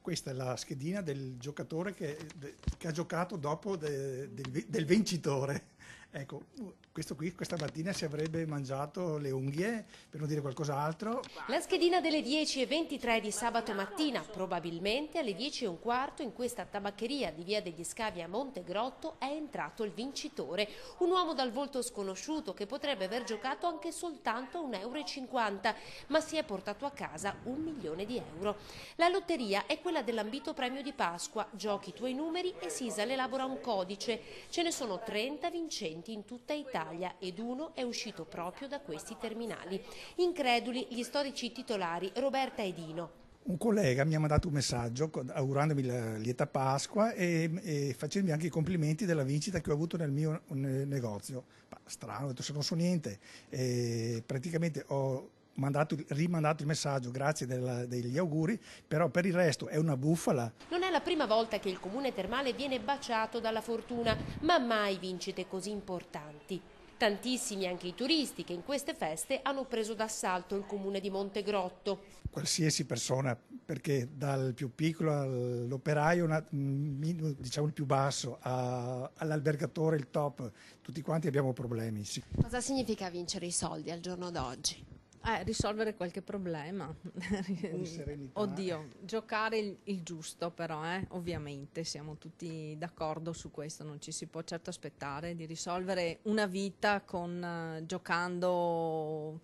questa è la schedina del giocatore che ha giocato dopo del vincitore. Ecco, questa mattina si avrebbe mangiato le unghie, per non dire qualcos'altro. La schedina delle 10:23 di sabato mattina, probabilmente alle 10:15, in questa tabaccheria di Via degli Scavi a Montegrotto è entrato il vincitore, un uomo dal volto sconosciuto che potrebbe aver giocato anche soltanto 1,50 euro, ma si è portato a casa 1 milione di euro. La lotteria è quella dell'ambito premio di Pasqua, giochi i tuoi numeri e Sisal elabora un codice. Ce ne sono 30 vincenti in tutta Italia ed uno è uscito proprio da questi terminali. Increduli gli storici titolari Roberta e Dino. Un collega mi ha mandato un messaggio augurandomi la lieta Pasqua e facendomi anche i complimenti della vincita che ho avuto nel mio negozio. Ma strano, ho detto se non so niente. Praticamente ho rimandato il messaggio, grazie degli auguri, però per il resto è una bufala. Non è la prima volta che il comune termale viene baciato dalla fortuna, ma mai vincite così importanti. Tantissimi anche i turisti che in queste feste hanno preso d'assalto il comune di Montegrotto. Qualsiasi persona, perché dal più piccolo all'operaio, diciamo il più basso, all'albergatore, il top, tutti quanti abbiamo problemi. Sì. Cosa significa vincere i soldi al giorno d'oggi? Risolvere qualche problema. Di serenità. Oddio, giocare il giusto però, ovviamente siamo tutti d'accordo su questo, non ci si può certo aspettare di risolvere una vita giocando